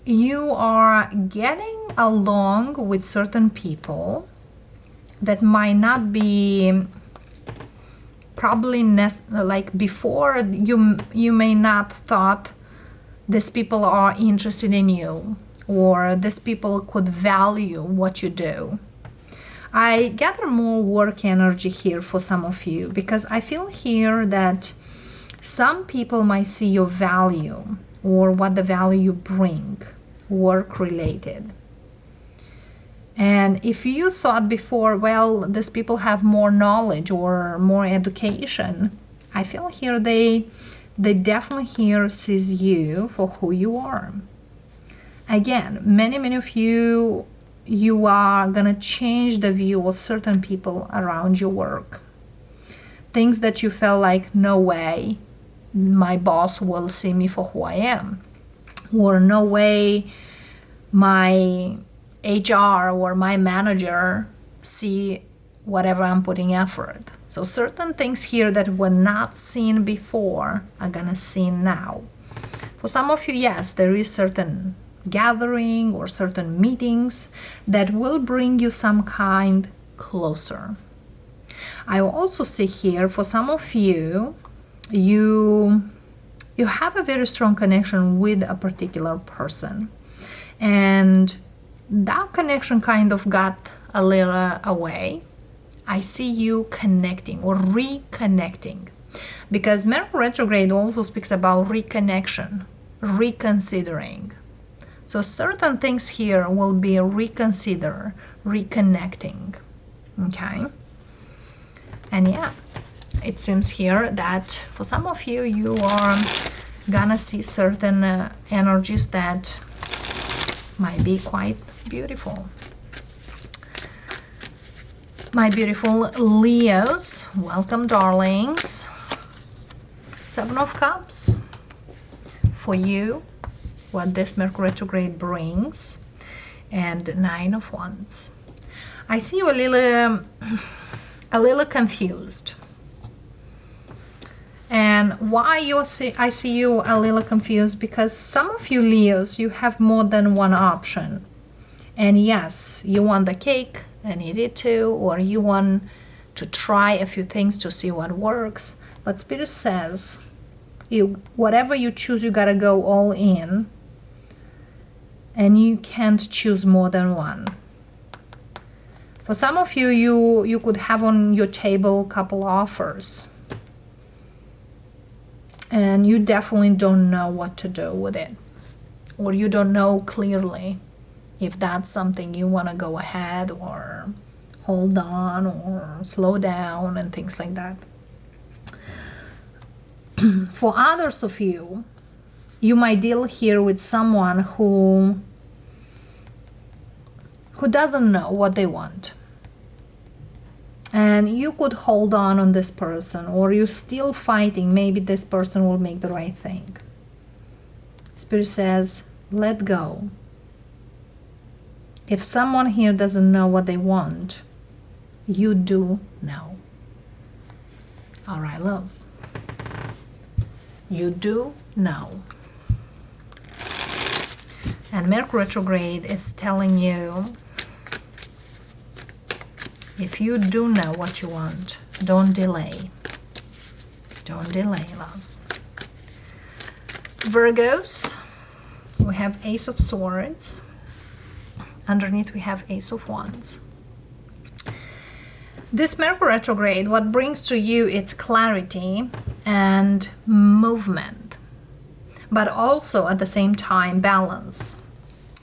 you are getting along with certain people that might not be probably like before. You may not thought these people are interested in you, or these people could value what you do. I gather more work energy here for some of you, because I feel here that some people might see your value or what the value you bring, work related. And if you thought before, well, these people have more knowledge or more education, I feel here they definitely here sees you for who you are. Again, many of you you are gonna change the view of certain people around your work. Things that you felt like, no way my boss will see me for who I am, or no way my HR or my manager see whatever I'm putting effort. So certain things here that were not seen before are gonna seen now. For some of you, yes, there is certain gathering or certain meetings that will bring you some kind closer. I also see here for some of you, you have a very strong connection with a particular person, and that connection kind of got a little away. I see you connecting or reconnecting, because Mercury retrograde also speaks about reconnection, reconsidering. So certain things here will be reconsider, reconnecting. Okay? And yeah, it seems here that for some of you, you are gonna see certain energies that might be quite beautiful. My beautiful Leos, welcome, darlings. 7 of Cups for you, what this Mercury retrograde brings, and 9 of Wands. I see you a little confused. And why I see you a little confused? Because some of you Leos, you have more than one option. And yes, you want the cake and eat it too, or you want to try a few things to see what works. But Spirit says, whatever you choose, you gotta go all in, and you can't choose more than one. For some of you, you could have on your table a couple offers, and you definitely don't know what to do with it, or you don't know clearly if that's something you want to go ahead or hold on or slow down and things like that. For others of you, you might deal here with someone who doesn't know what they want. And you could hold on this person, or you're still fighting. Maybe this person will make the right thing. Spirit says, let go. If someone here doesn't know what they want, you do know. All right, loves. You do know. And Mercury retrograde is telling you, if you do know what you want, don't delay. Don't delay, loves. Virgos, we have Ace of Swords. Underneath we have Ace of Wands. This Mercury retrograde, what brings to you its clarity and movement, but also at the same time balance.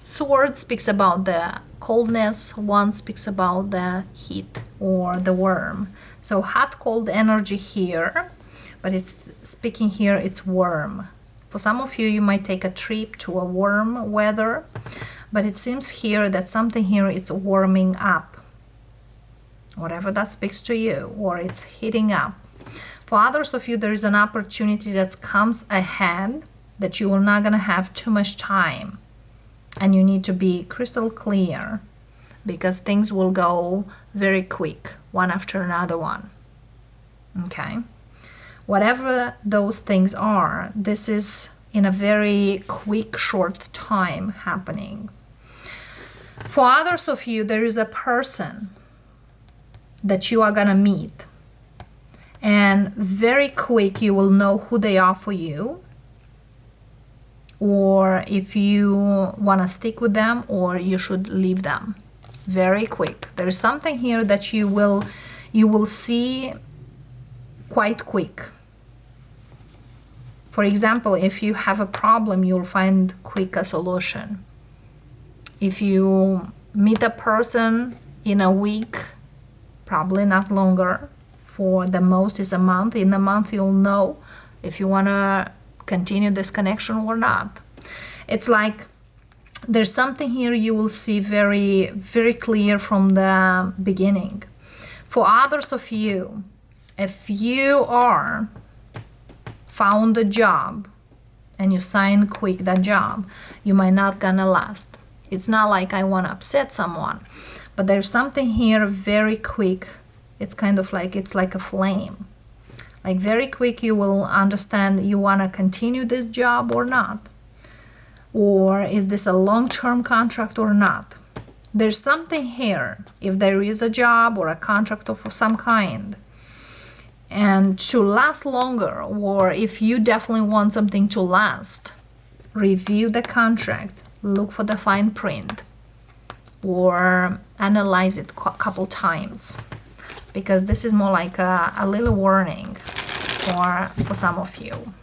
Sword speaks about the coldness, Wand speaks about the heat or the warm. So hot, cold energy here, but it's speaking here, it's warm. For some of you, you might take a trip to a warm weather, but it seems here that something here is warming up. Whatever that speaks to you, or it's heating up. For others of you, there is an opportunity that comes ahead that you are not going to have too much time. And you need to be crystal clear, because things will go very quick, one after another one. Okay? Whatever those things are, this is in a very quick, short time happening. For others of you, there is a person that you are going to meet. And very quick, you will know who they are for you, or if you want to stick with them, or you should leave them. Very quick. There is something here that you will see quite quick. For example, if you have a problem, you'll find quick a solution. If you meet a person in a week, probably not longer. For the most is a month. In a month, you'll know if you want to continue this connection or not. It's like There's something here you will see very, very clear from the beginning. For others of you, if you are found a job and you sign quick that job, you might not gonna last. It's not like I want to upset someone, but there's something here very quick. It's kind of like, it's like a flame. Like very quick you will understand you want to continue this job or not. Or is this a long-term contract or not? There's something here, if there is a job or a contract of some kind, and to last longer, or if you definitely want something to last, review the contract, look for the fine print, or analyze it a couple times, because this is more like a little warning for some of you,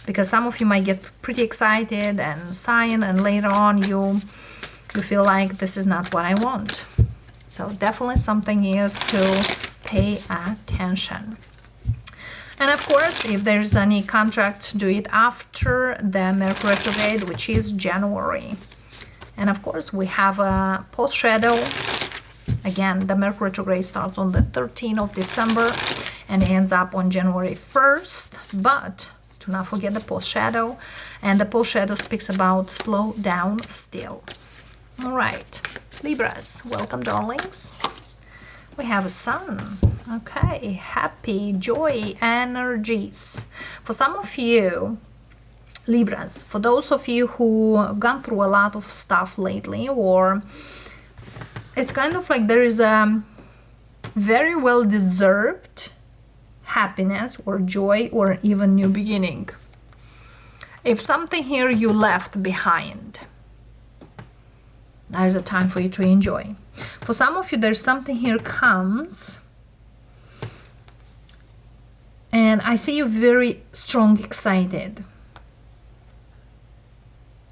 because some of you might get pretty excited and sign, and later on you feel like this is not what I want. So definitely something is to pay attention. And of course, if there's any contract, do it after the Mercury retrograde, which is January. And of course, we have a post shadow. Again, the Mercury retrograde starts on the 13th of December and ends up on January 1st. But do not forget the post shadow. And the post shadow speaks about slow down still. All right, Libras, welcome, darlings. We have a sun. Okay, happy, joy, energies. For some of you, Libras, for those of you who have gone through a lot of stuff lately, or it's kind of like there is a very well deserved happiness or joy or even new beginning. If something here you left behind, now is a time for you to enjoy. For some of you, there's something here comes, and I see you very strong, excited.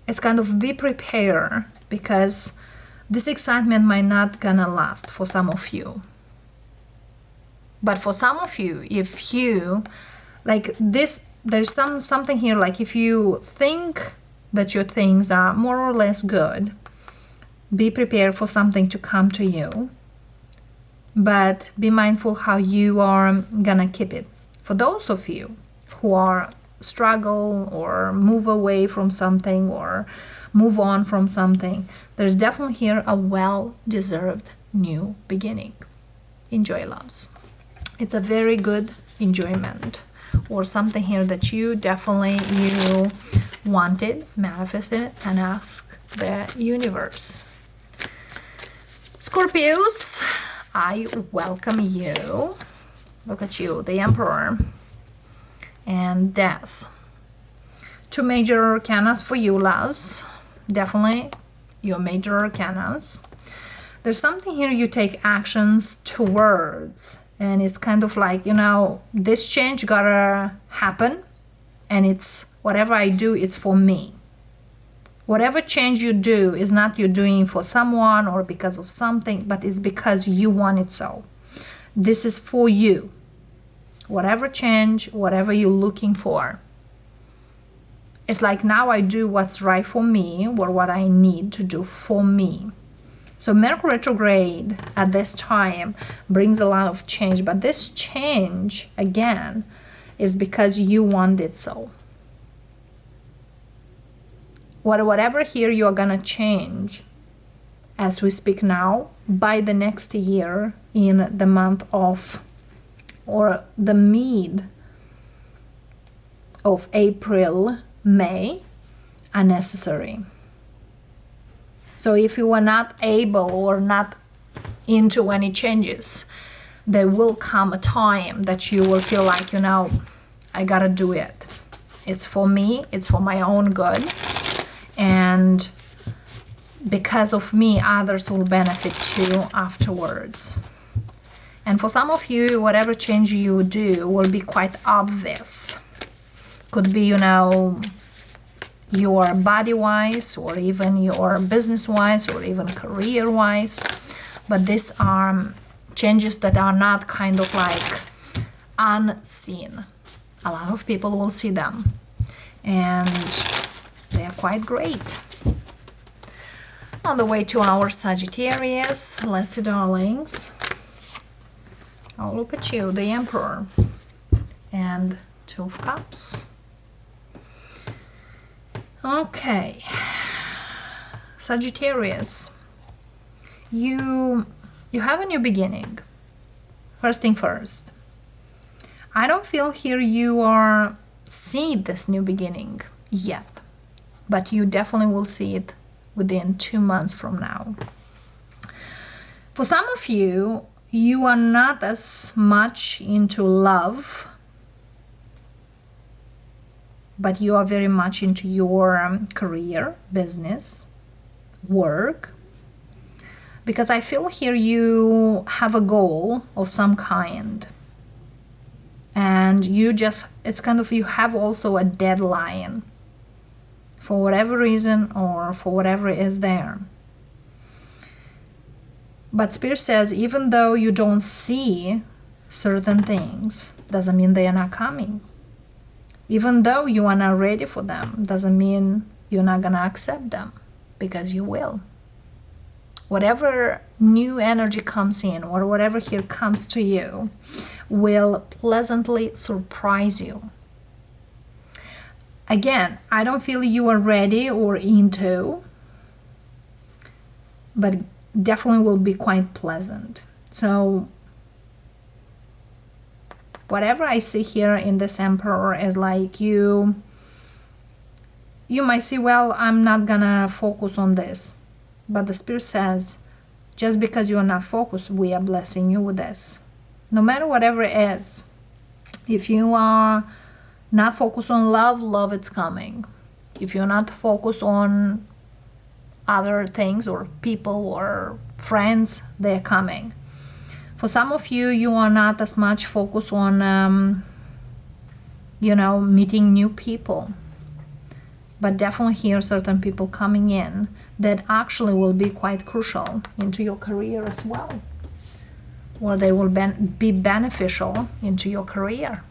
It's kind of be prepared, because this excitement might not gonna last for some of you. But for some of you, if you like this, there's something here, like if you think that your things are more or less good, be prepared for something to come to you, but be mindful how you are gonna keep it. For those of you who are struggle or move away from something or move on from something, there's definitely here a well-deserved new beginning. Enjoy, loves. It's a very good enjoyment, or something here that you definitely wanted, manifested, and asked the universe. Scorpios, I welcome you. Look at you, the Emperor and Death. Two major arcanas for you, loves. Definitely your major arcanas. There's something here you take actions towards, and it's kind of like, you know, this change gotta happen, and it's whatever I do, it's for me. Whatever change you do is not you doing for someone or because of something, but it's because you want it so. This is for you. Whatever change, whatever you're looking for. It's like now I do what's right for me, or what I need to do for me. So Mercury retrograde at this time brings a lot of change, but this change, again, is because you want it so. Whatever here you are gonna change as we speak now, by the next year in the month of, or the mid of April, May, are necessary. So if you are not able or not into any changes, there will come a time that you will feel like, you know, I gotta do it. It's for me, it's for my own good. And because of me, others will benefit too afterwards. And for some of you, whatever change you do will be quite obvious. Could be, you know, your body-wise, or even your business-wise, or even career-wise. But these are changes that are not kind of like unseen. A lot of people will see them. And they are quite great. On the way to our Sagittarius, let's see, darlings. Oh, look at you, the Emperor. And Two of Cups. Okay. Sagittarius. You have a new beginning. First thing first. I don't feel here you are seeing this new beginning yet. But you definitely will see it within 2 months from now. For some of you, you are not as much into love, but you are very much into your career, business, work. Because I feel here you have a goal of some kind. And it's kind of, you have also a deadline. For whatever reason or for whatever is there. But Spirit says, even though you don't see certain things, doesn't mean they are not coming. Even though you are not ready for them, doesn't mean you're not going to accept them, because you will. Whatever new energy comes in or whatever here comes to you will pleasantly surprise you. Again, I don't feel you are ready or into, but definitely will be quite pleasant. So whatever I see here in this Emperor is like you might say, well, I'm not gonna focus on this. But the Spirit says, just because you are not focused, we are blessing you with this. No matter whatever it is. If you are not focused on love, love is coming. If you're not focused on other things or people or friends, they're coming. For some of you, you are not as much focused on, meeting new people. But definitely here certain people coming in that actually will be quite crucial into your career as well. Or they will be beneficial into your career.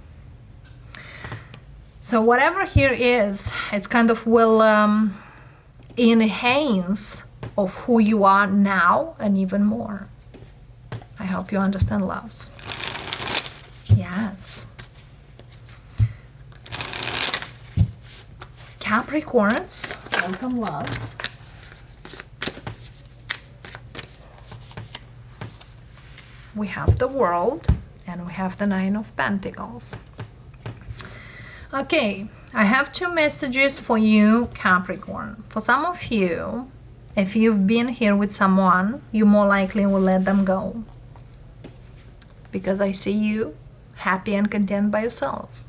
So whatever here is, it's kind of will enhance of who you are now and even more. I hope you understand, loves. Yes. Capricorns, welcome, loves. We have the World and we have the Nine of Pentacles. Okay, I have 2 messages for you, Capricorn. For some of you, if you've been here with someone, you more likely will let them go. Because I see you happy and content by yourself.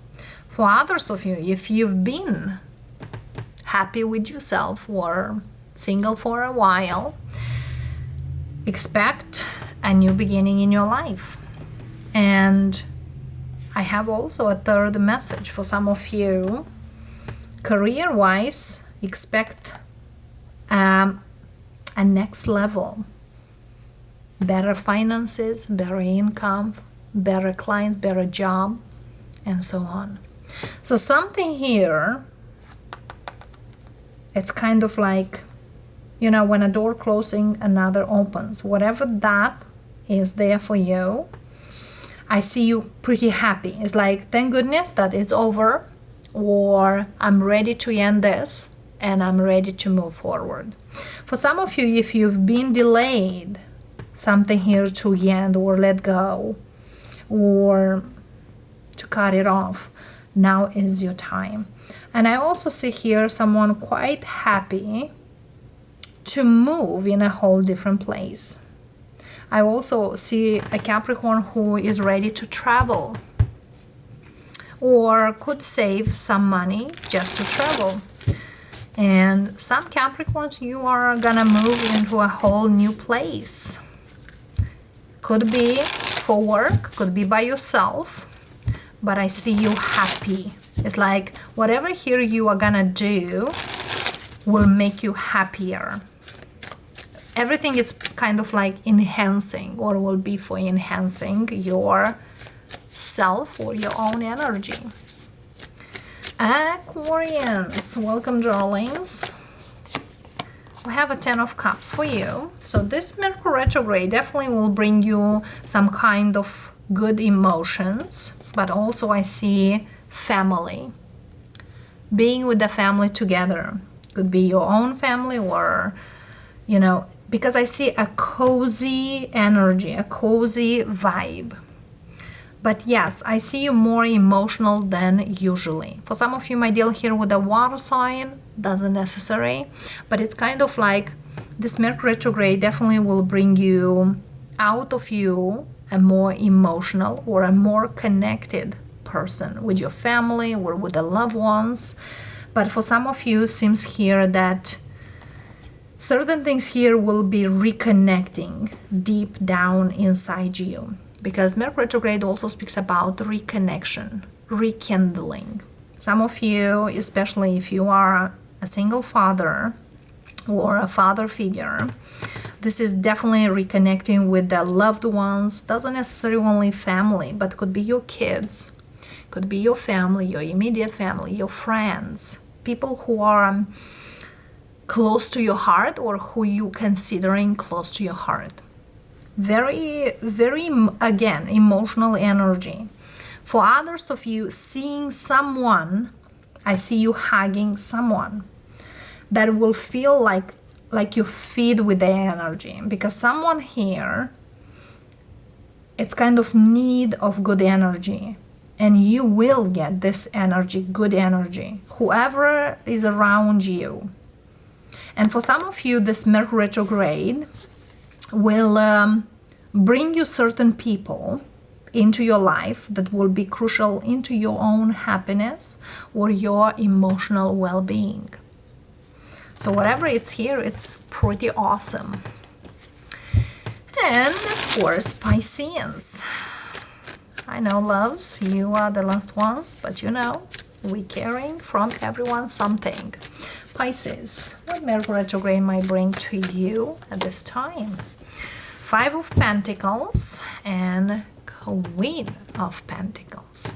For others of you, if you've been happy with yourself or single for a while, expect a new beginning in your life. And I have also a 3rd message for some of you. Career-wise, expect a next level. Better finances, better income, better clients, better job, and so on. So something here, it's kind of like, when a door closing, another opens. Whatever that is there for you, I see you pretty happy. It's like, thank goodness that it's over, or I'm ready to end this and I'm ready to move forward. For some of you, if you've been delayed something here to end or let go or to cut it off, now is your time. And I also see here someone quite happy to move in a whole different place. I also see a Capricorn who is ready to travel or could save some money just to travel. And some Capricorns, you are gonna move into a whole new place. Could be for work, could be by yourself, but I see you happy. It's like whatever here you are gonna do will make you happier. Everything is kind of like enhancing, or will be for enhancing your self or your own energy. Aquarius, welcome, darlings. we have a 10 of Cups for you. So this Mercury retrograde definitely will bring you some kind of good emotions, but also I see family. Being with the family together. Could be your own family or, you know, because I see a cozy energy, a cozy vibe. But yes, I see you more emotional than usually. For some of you might deal here with a water sign, doesn't necessary, but it's kind of like this Mercury retrograde definitely will bring you out of you a more emotional or a more connected person with your family or with the loved ones. But for some of you, it seems here that certain things here will be reconnecting deep down inside you, because Mercury retrograde also speaks about reconnection, rekindling. Some of you, especially if you are a single father or a father figure, this is definitely reconnecting with the loved ones. Doesn't necessarily only family, but could be your kids, could be your family, your immediate family, your friends, people who are close to your heart or who you considering close to your heart. Very, very, again, emotional energy. For others of you, seeing someone, I see you hugging someone that will feel like you feed with the energy, because someone here, it's kind of need of good energy, and you will get this energy, good energy, whoever is around you. And for some of you, this Mercury retrograde will bring you certain people into your life that will be crucial into your own happiness or your emotional well-being. So whatever it's here, it's pretty awesome. And of course, Pisces. I know, loves, you are the last ones, but you know, we're caring from everyone something. Pisces, what Mercury retrograde might bring to you at this time? 5 of Pentacles and Queen of Pentacles.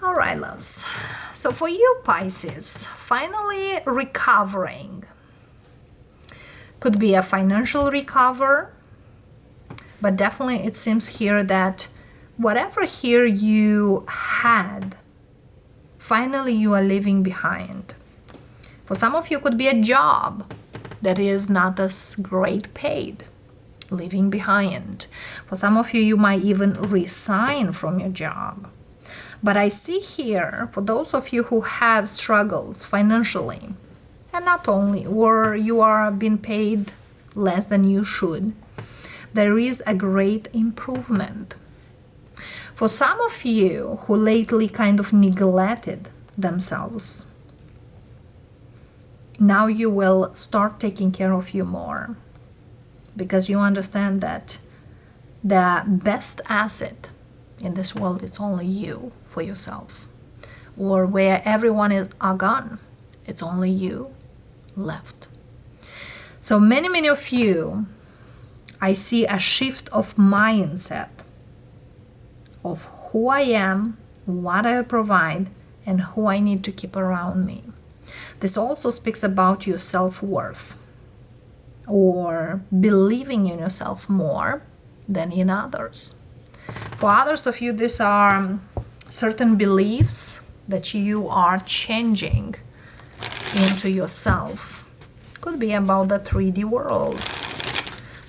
All right, loves. So for you, Pisces, finally recovering. Could be a financial recover, but definitely it seems here that whatever here you had, finally you are leaving behind. For some of you, could be a job that is not as great paid, leaving behind. For some of you, you might even resign from your job. But I see here, for those of you who have struggles financially, and not only, or you are being paid less than you should, there is a great improvement. For some of you who lately kind of neglected themselves, now you will start taking care of you more, because you understand that the best asset in this world is only you for yourself. Or where everyone are gone, it's only you left. So many of you, I see a shift of mindset of who I am, what I provide, and who I need to keep around me. This also speaks about your self-worth, or believing in yourself more than in others. For others of you, these are certain beliefs that you are changing into yourself. Could be about the 3D world,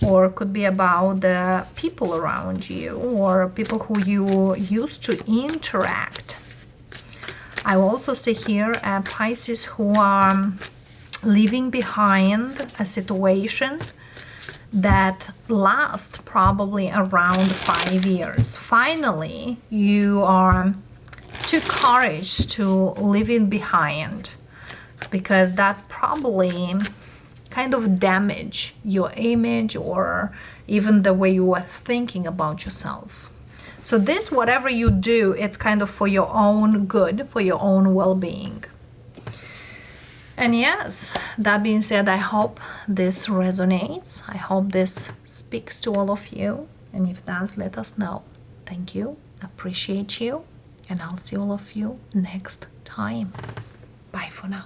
or could be about the people around you, or people who you used to interact. I also see here Pisces who are leaving behind a situation that lasts probably around 5 years. Finally, you are too courage to leave it behind, because that probably kind of damage your image or even the way you are thinking about yourself. So this, whatever you do, it's kind of for your own good, for your own well-being. And yes, that being said, I hope this resonates. I hope this speaks to all of you. And if it does, let us know. Thank you. Appreciate you. And I'll see all of you next time. Bye for now.